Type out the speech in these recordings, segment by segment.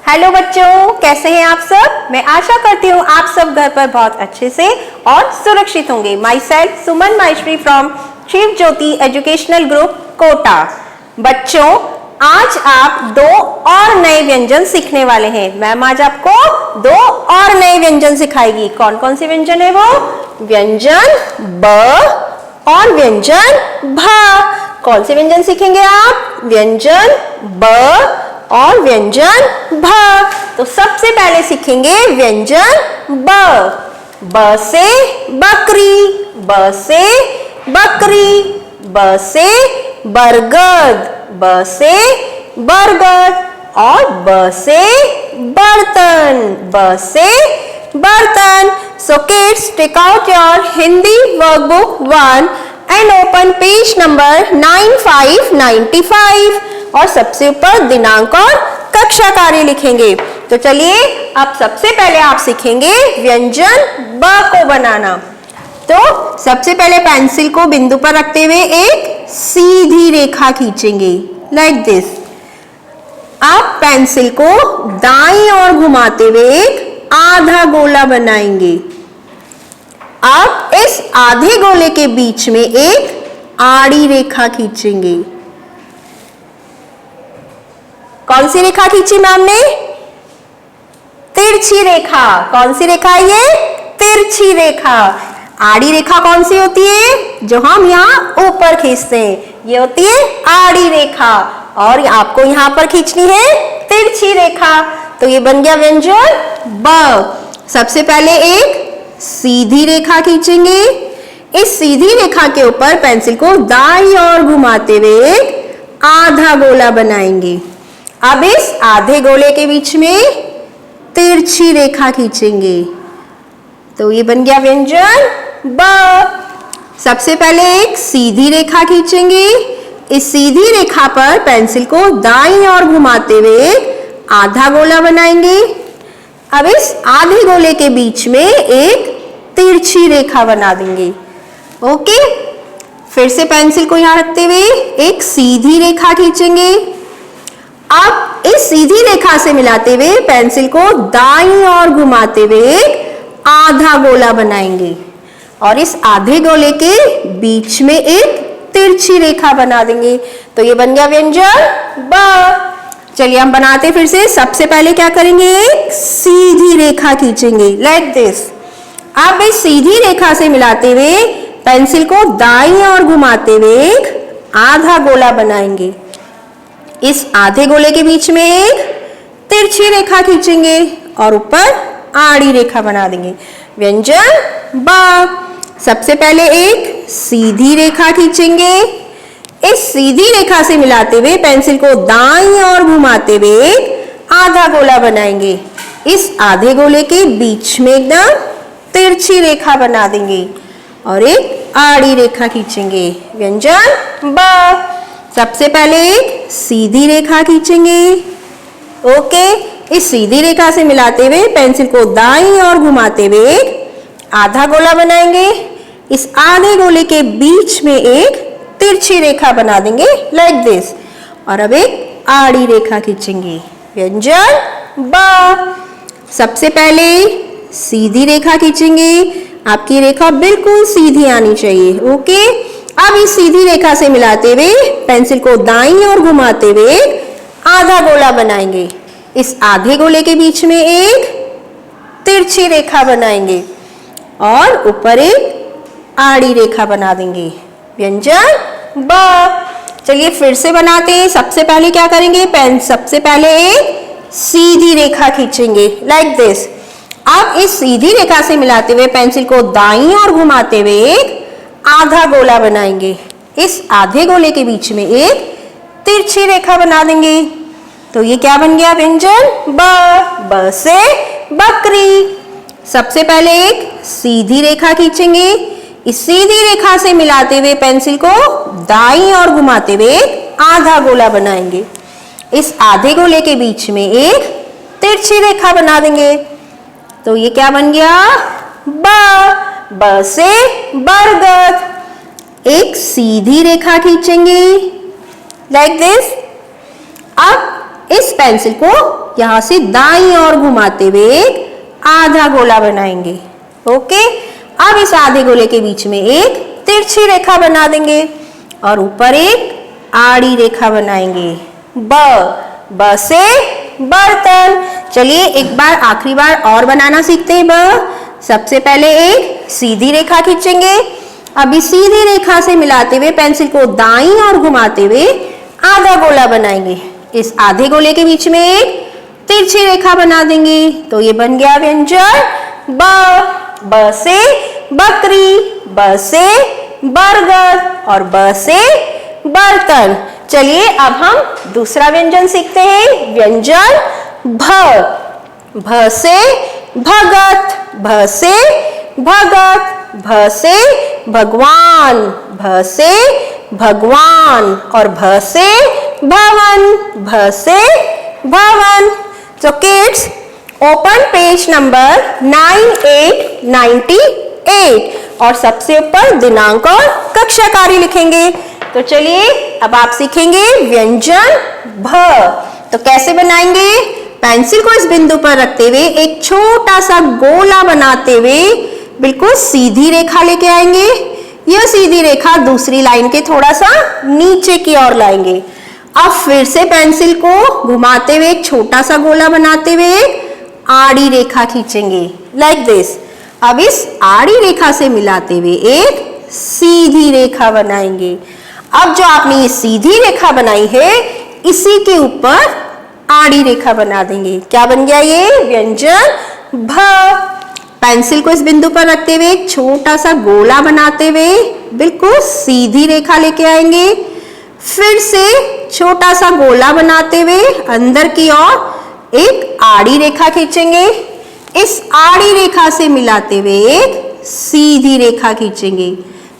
Hello बच्चों, कैसे हैं आप सब। मैं आशा करती हूँ आप सब घर पर बहुत अच्छे से और सुरक्षित होंगे। Myself Suman Maheshwari from Shiv Jyoti educational group Kota. बच्चों, आज आप दो और नए व्यंजन सीखने वाले हैं। मैम आज आपको दो और नए व्यंजन सिखाएगी। कौन कौन से व्यंजन है वो? व्यंजन ब और व्यंजन भ। कौन से व्यंजन सीखेंगे आप? व्यंजन ब और व्यंजन भ। तो सबसे पहले सीखेंगे व्यंजन ब। ब से बकरी, ब से बकरी, ब से बरगद, ब से बरगद और ब से बर्तन, ब से बर्तन। So kids, take out your Hindi workbook 1 and open page number 9595 और सबसे ऊपर दिनांक और कक्षा कार्य लिखेंगे। तो चलिए अब सबसे पहले आप सीखेंगे व्यंजन ब को बनाना। तो सबसे पहले पेंसिल को बिंदु पर रखते हुए एक सीधी रेखा खींचेंगे लाइक दिस। आप पेंसिल को दाईं ओर घुमाते हुए एक आधा गोला बनाएंगे। आप इस आधे गोले के बीच में एक आड़ी रेखा खींचेंगे। कौन सी रेखा खींची मैम ने? तिरछी रेखा। कौन सी रेखा है ये? तिरछी रेखा। आड़ी रेखा कौन सी होती है? जो हम यहाँ ऊपर खींचते हैं, ये होती है आड़ी रेखा। और आपको यहाँ पर खींचनी है तिरछी रेखा। तो ये बन गया व्यंजन ब। सबसे पहले एक सीधी रेखा खींचेंगे। इस सीधी रेखा के ऊपर पेंसिल को दाईं ओर घुमाते हुए एक आधा गोला बनाएंगे। अब इस आधे गोले के बीच में तिरछी रेखा खींचेंगे। तो ये बन गया व्यंजन ब। सबसे पहले एक सीधी रेखा खींचेंगे। इस सीधी रेखा पर पेंसिल को दाईं ओर घुमाते हुए आधा गोला बनाएंगे। अब इस आधे गोले के बीच में एक तिरछी रेखा बना देंगे। ओके, फिर से पेंसिल को यहां रखते हुए एक सीधी रेखा खींचेंगे। अब इस सीधी रेखा से मिलाते हुए पेंसिल को दाईं ओर घुमाते हुए आधा गोला बनाएंगे और इस आधे गोले के बीच में एक तिरछी रेखा बना देंगे। तो ये बन गया व्यंजन ब। चलिए हम बनाते फिर से। सबसे पहले क्या करेंगे? एक सीधी रेखा खींचेंगे लाइक दिस। अब इस सीधी रेखा से मिलाते हुए पेंसिल को दाईं ओर घुमाते हुए एक आधा गोला बनाएंगे। इस आधे गोले के बीच में एक तिरछी रेखा खींचेंगे और ऊपर आड़ी रेखा बना देंगे। व्यंजन ब। सबसे पहले एक सीधी रेखा खींचेंगे। इस सीधी रेखा से मिलाते हुए पेंसिल को दाईं ओर घुमाते हुए आधा गोला बनाएंगे। इस आधे गोले के बीच में एकदम तिरछी रेखा बना देंगे और एक आड़ी रेखा खींचेंगे। व्यंजन ब। सबसे पहले एक सीधी रेखा खींचेंगे। ओके, इस सीधी रेखा से मिलाते हुए पेंसिल को दाईं ओर घुमाते हुए आधा गोला बनाएंगे। इस आधे गोले के बीच में एक तिरछी रेखा बना देंगे लाइक दिस और अब एक आड़ी रेखा खींचेंगे। व्यंजन ब। सबसे पहले सीधी रेखा खींचेंगे। आपकी रेखा बिल्कुल सीधी आनी चाहिए। ओके, अब इस सीधी रेखा से मिलाते हुए पेंसिल को दाईं ओर घुमाते हुए आधा गोला बनाएंगे। इस आधे गोले के बीच में एक तिरछी रेखा बनाएंगे और ऊपर एक आड़ी रेखा बना देंगे। व्यंजन ब। चलिए फिर से बनाते हैं। सबसे पहले क्या करेंगे? सबसे पहले एक सीधी रेखा खींचेंगे लाइक दिस। अब इस सीधी रेखा से मिलाते हुए पेंसिल को दाईं ओर घुमाते हुए एक आधा गोला बनाएंगे। इस आधे गोले के बीच में एक तिरछी रेखा बना देंगे। तो ये क्या बन गया? व्यंजन ब। ब से बकरी। सबसे पहले एक सीधी रेखा खींचेंगे। इस सीधी रेखा से मिलाते हुए पेंसिल को दाईं ओर घुमाते हुए आधा गोला बनाएंगे। इस आधे गोले के बीच में एक तिरछी रेखा बना देंगे। तो ये क्या बन गया? ब। ब से बरगद। एक सीधी रेखा खींचेंगे लाइक दिस। अब इस पेंसिल को यहाँ से दाईं ओर घुमाते हुए एक आधा गोला बनाएंगे। ओके, अब इस आधे गोले के बीच में एक तिरछी रेखा बना देंगे और ऊपर एक आड़ी रेखा बनाएंगे। ब से बर्तन। चलिए एक बार आखिरी बार और बनाना सीखते हैं। ब सबसे पहले एक सीधी रेखा खींचेंगे। अब इस सीधी रेखा से मिलाते हुए पेंसिल को दाईं ओर घुमाते हुए आधा गोला बनाएंगे। इस आधे गोले के बीच में एक तिरछी रेखा बना देंगे। तो ये बन गया व्यंजन ब से बकरी, ब से बरगद और ब से बर्तन। चलिए अब हम दूसरा व्यंजन सीखते हैं। व्यंजन भ से भगत, भ से भगत, भ से भगवान, भ से भगवान और भ से भवन, भ से भवन। So kids, open page number 9898 और सबसे ऊपर दिनांक और कक्षा कार्य लिखेंगे। तो चलिए अब आप सीखेंगे व्यंजन भ। तो कैसे बनाएंगे? पेंसिल को इस बिंदु पर रखते हुए एक छोटा सा गोला बनाते हुए बिल्कुल सीधी रेखा लेके आएंगे। यह सीधी रेखा दूसरी लाइन के थोड़ा सा नीचे की ओर लाएंगे। अब फिर से पेंसिल को घुमाते हुए एक छोटा सा गोला बनाते हुए आड़ी रेखा खींचेंगे लाइक दिस। अब इस आड़ी रेखा से मिलाते हुए एक सीधी रेखा बनाएंगे। अब जो आपने ये सीधी रेखा बनाई है इसी के ऊपर आड़ी रेखा बना देंगे। क्या बन गया ये व्यंजन भ। पेंसिल को इस बिंदु पर रखते हुए एक छोटा सा गोला बनाते हुए बिल्कुल सीधी रेखा लेके आएंगे। फिर से छोटा सा गोला बनाते हुए अंदर की ओर एक आड़ी रेखा खींचेंगे। इस आड़ी रेखा से मिलाते हुए एक सीधी रेखा खींचेंगे।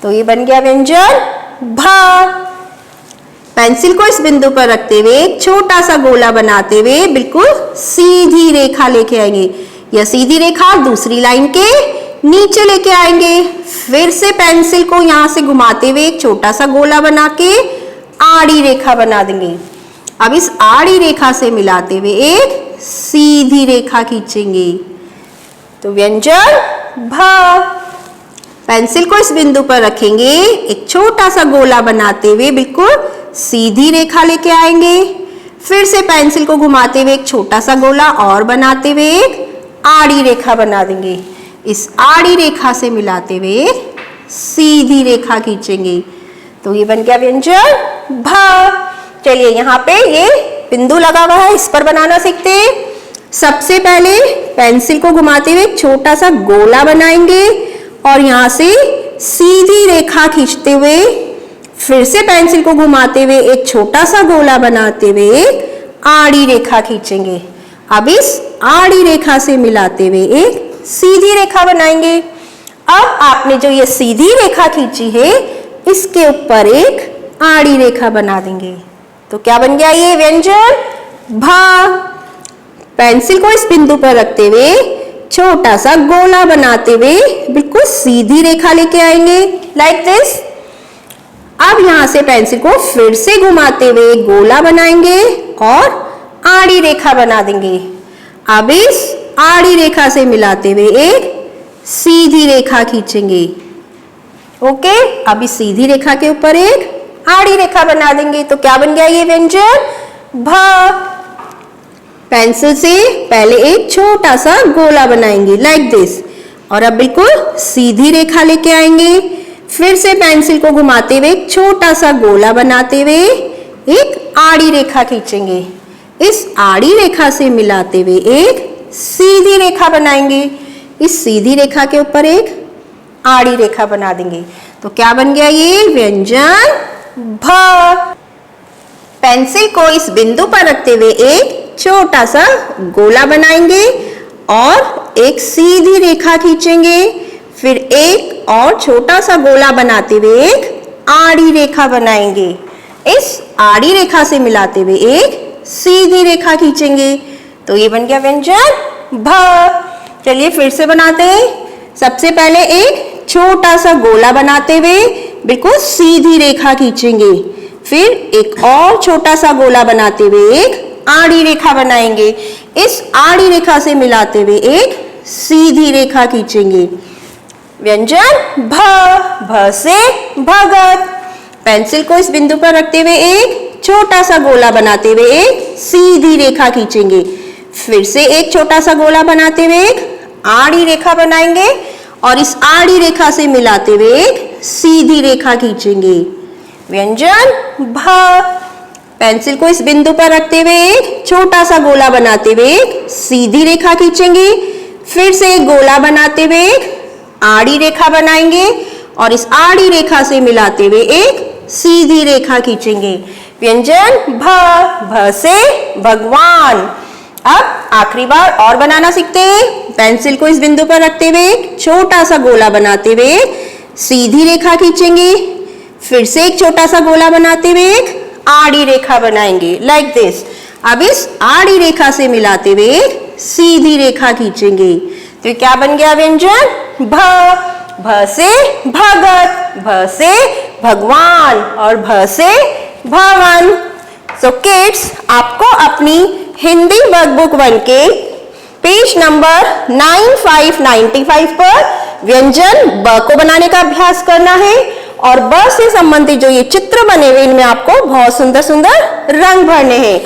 तो ये बन गया व्यंजन भ। पेंसिल को इस बिंदु पर रखते हुए एक छोटा सा गोला बनाते हुए बिल्कुल सीधी रेखा लेके आएंगे। यह सीधी रेखा दूसरी लाइन के नीचे लेके आएंगे। फिर से पेंसिल को यहाँ से घुमाते हुए एक छोटा सा गोला बना के आड़ी रेखा बना देंगे। अब इस आड़ी रेखा से मिलाते हुए एक सीधी रेखा खींचेंगे। तो व्यंजन भ। पेंसिल को इस बिंदु पर रखेंगे, एक छोटा सा गोला बनाते हुए बिल्कुल सीधी रेखा लेके आएंगे। फिर से पेंसिल को घुमाते हुए एक छोटा सा गोला और बनाते हुए एक आड़ी रेखा बना देंगे। इस आड़ी रेखा से मिलाते हुए सीधी रेखा खींचेंगे। तो ये बन गया व्यंजन भ। चलिए यहाँ पे ये बिंदु लगा हुआ है, इस पर बनाना सीखते हैं। सबसे पहले पेंसिल को घुमाते हुए एक छोटा सा गोला बनाएंगे और यहाँ से सीधी रेखा खींचते हुए फिर से पेंसिल को घुमाते हुए एक छोटा सा गोला बनाते हुए आड़ी रेखा खींचेंगे। अब इस आड़ी रेखा से मिलाते हुए एक सीधी रेखा बनाएंगे। अब आपने जो ये सीधी रेखा खींची है इसके ऊपर एक आड़ी रेखा बना देंगे। तो क्या बन गया ये व्यंजन भ। पेंसिल को इस बिंदु पर रखते हुए छोटा सा गोला बनाते हुए बिल्कुल सीधी रेखा लेके आएंगे लाइक दिस। अब यहाँ से पेंसिल को फिर से घुमाते हुए गोला बनाएंगे और आड़ी रेखा बना देंगे। अब इस आड़ी रेखा से मिलाते हुए एक सीधी रेखा खींचेंगे। ओके, अब इस सीधी रेखा के ऊपर एक आड़ी रेखा बना देंगे। तो क्या बन गया ये व्यंजन भ। पेंसिल से पहले एक छोटा सा गोला बनाएंगे लाइक दिस और अब बिल्कुल सीधी रेखा लेके आएंगे। फिर से पेंसिल को घुमाते हुए एक छोटा सा गोला बनाते हुए एक आड़ी रेखा खींचेंगे। इस आड़ी रेखा से मिलाते हुए एक सीधी रेखा बनाएंगे। इस सीधी रेखा के ऊपर एक आड़ी रेखा बना देंगे। तो क्या बन गया ये व्यंजन भ। पेंसिल को इस बिंदु पर रखते हुए एक छोटा सा गोला बनाएंगे और एक सीधी रेखा खींचेंगे। फिर एक और छोटा सा गोला बनाते हुए एक आड़ी रेखा बनाएंगे। इस आड़ी रेखा से मिलाते हुए एक सीधी रेखा खींचेंगे। तो ये बन गया व्यंजन भ। चलिए फिर से बनाते हैं। सबसे पहले एक छोटा सा गोला बनाते हुए बिल्कुल सीधी रेखा खींचेंगे। फिर एक और छोटा सा गोला बनाते हुए एक आड़ी रेखा बनाएंगे। इस आड़ी रेखा से मिलाते हुए एक सीधी रेखा खींचेंगे। व्यंजन भ, भ से भगत। पेंसिल को इस बिंदु पर रखते हुए एक छोटा सा गोला बनाते हुए एक सीधी रेखा खींचेंगे। फिर से एक छोटा सा गोला बनाते हुए एक आड़ी रेखा बनाएंगे और इस आड़ी रेखा से मिलाते हुए एक सीधी रेखा खींचेंगे। व्यंजन भ। पेंसिल को इस बिंदु पर रखते हुए एक छोटा सा गोला बनाते हुए एक सीधी रेखा खींचेंगे। फिर से एक गोला बनाते हुए एक आड़ी रेखा बनाएंगे और इस आड़ी रेखा से मिलाते हुए एक सीधी रेखा खींचेंगे। व्यंजन भ, भ से भगवान। अब आखिरी बार और बनाना सीखते हैं। पेंसिल को इस बिंदु पर रखते हुए एक छोटा सा गोला बनाते हुए सीधी रेखा खींचेंगे। फिर से एक छोटा सा गोला बनाते हुए एक आड़ी रेखा बनाएंगे लाइक दिस। अब इस आड़ी रेखा से मिलाते हुए एक सीधी रेखा खींचेंगे। तो क्या बन गया व्यंजन भ, भ से भगत, भ से भगवान और भ से भवन। सो किड्स, आपको अपनी हिंदी वर्कबुक 1 के पेज नंबर 9595 पर व्यंजन ब को बनाने का अभ्यास करना है और ब से संबंधित जो ये चित्र बने हुए इनमें आपको बहुत सुंदर सुंदर रंग भरने हैं।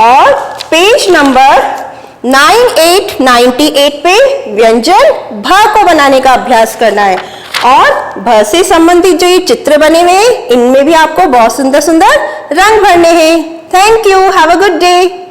और पेज नंबर 9898 पे व्यंजन भ को बनाने का अभ्यास करना है और भ से संबंधित जो ये चित्र बने हुए हैं इनमें भी आपको बहुत सुंदर सुंदर रंग भरने हैं। Thank you, have a good day.